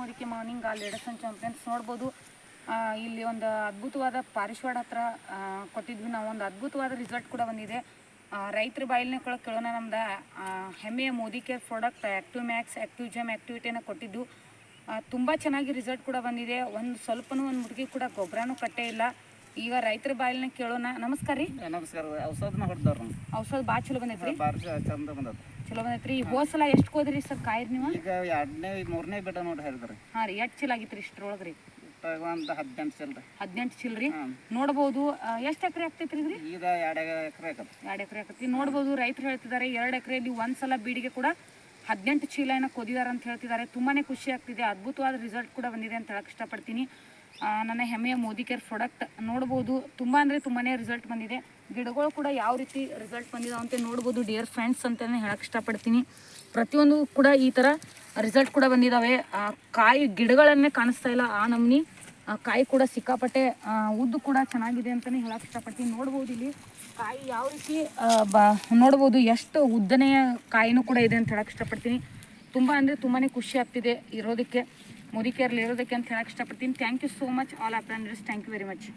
ಮೋದಿಕೆ morning ladies and champions ನೋಡ್ಬೋದು. ಇಲ್ಲಿ ಒಂದು ಅದ್ಭುತವಾದ ಪಾರಿಶ್ವಾಡ ಹತ್ರ ಕೊಟ್ಟಿದ್ವಿ ನಾವು. ಒಂದು ಅದ್ಭುತವಾದ ರಿಸಲ್ಟ್ ಕೂಡ ಬಂದಿದೆ. ರೈತರ ಬಾಯಿಲೇ ಕೇಳೋಣ. ನಮ್ದು ಹೆಮ್ಮೆಯ Modicare product active max, active ಜಮ್, ಆ್ಯಕ್ಟಿವಿಟಿಯನ್ನು ಕೊಟ್ಟಿದ್ದು ತುಂಬ ಚೆನ್ನಾಗಿ ರಿಸಲ್ಟ್ ಕೂಡ ಬಂದಿದೆ. ಒಂದು ಸ್ವಲ್ಪನೂ ಒಂದು ಮುಡುಗಿ ಕೂಡ ಗೊಬ್ಬರನೂ ಕಟ್ಟೇ ಇಲ್ಲ. ಈಗ ರೈತರ ಬಾಯಿಲೇ ಕೇಳೋಣ. ನಮಸ್ಕಾರ ರೀ. ನಮಸ್ಕಾರ. ಔಷಧನ ಹೊಡೆದವ್ರು. ಔಷಧ ಭಾಳ ಚಲೋ ಬಂದೈತ್ರಿ. ಚಂದ ಬಂದದ. ಚಲೋ ಬಂದೈತ್ರಿ. ಹೋದ ಸಲ ಎಷ್ಟು ಕೋದ್ರಿ ಸರ್ ಕಾಯಿ ನೀವು? ಈಗ 2ನೇ 3ನೇ ಬೆಡ ನೋಡಿ ಹೇಳಿದ್ರಿ. ಹಾಂ ರೀ. ಎಷ್ಟು ಚೀಲ ಆಗಿತ್ತು ರೀ ಇಷ್ಟರೊಳಗೆ ರೀ? ಒಂದು 18 ಚಿಲ್ಲರಿ. 18 ಚಿಲ್ಲರಿ ನೋಡ್ಬೋದು. ಎಷ್ಟು ಎಕರೆ ಆಗ್ತೈತ್ರಿ ಇದ್ರಿ? ಈಗ 2 ಎಕರೆ ಆಗತ್ತೆ. 2 ಎಕರೆ ಆಗತ್ತಿ. ನೋಡ್ಬೋದು ರೈತರು ಹೇಳ್ತಿದ್ದಾರೆ 2 ಎಕರೆಯಲ್ಲಿ ಒಂದ್ಸಲ ಬೀಡಿಗೆ ಕೂಡ 18 ಚೀಲ ಏನೋ ಕೊದಿದ್ದಾರೆ ಅಂತ ಹೇಳ್ತಿದ್ದಾರೆ. ತುಂಬಾ ಖುಷಿ ಆಗ್ತಿದೆ. ಅದ್ಭುತವಾದ ರಿಸಲ್ಟ್ ಕೂಡ ಬಂದಿದೆ ಅಂತ ಹೇಳಕ್ಕೆ ಇಷ್ಟಪಡ್ತೀನಿ. ನನ್ನ ಹೆಮ್ಮೆಯ ಮೋದಿ ಕೇರ್ ಪ್ರಾಡಕ್ಟ್ ನೋಡ್ಬೋದು. ತುಂಬ ಅಂದರೆ ತುಂಬಾ ರಿಸಲ್ಟ್ ಬಂದಿದೆ. ಗಿಡಗಳು ಕೂಡ ಯಾವ ರೀತಿ ರಿಸಲ್ಟ್ ಬಂದಿದೆ ಅಂತ ನೋಡ್ಬೋದು ಡಿಯರ್ ಫ್ರೆಂಡ್ಸ್ ಅಂತಲೇ ಹೇಳಕ್ಕೆ ಇಷ್ಟಪಡ್ತೀನಿ. ಪ್ರತಿಯೊಂದು ಕೂಡ ಈ ಥರ ರಿಸಲ್ಟ್ ಕೂಡ ಬಂದಿದ್ದಾವೆ. ಕಾಯಿ ಗಿಡಗಳನ್ನೇ ಕಾಣಿಸ್ತಾ ಇಲ್ಲ ಆ ನಮ್ನಿ. ಕಾಯಿ ಕೂಡ ಸಿಕ್ಕಾಪಟ್ಟೆ ಉದ್ದು ಕೂಡ ಚೆನ್ನಾಗಿದೆ ಅಂತಲೇ ಹೇಳಕ್ಕೆ ಇಷ್ಟಪಡ್ತೀನಿ. ನೋಡ್ಬೋದು ಇಲ್ಲಿ ಕಾಯಿ ಯಾವ ರೀತಿ ನೋಡ್ಬೋದು ಎಷ್ಟು ಉದ್ದನೆಯ ಕಾಯಿನೂ ಕೂಡ ಇದೆ ಅಂತ ಹೇಳಕ್ಕೆ ಇಷ್ಟಪಡ್ತೀನಿ. ತುಂಬ ಅಂದರೆ ತುಂಬಾ ಖುಷಿ ಆಗ್ತಿದೆ ಇರೋದಕ್ಕೆ, ಮೋದಿ ಕೇರ್ಲಿ ಇರೋದಕ್ಕೆ ಅಂತ ಹೇಳಕ್ಕೆ ಇಷ್ಟಪಡ್ತೀನಿ. Thank you so much all of friends. Thank you very much.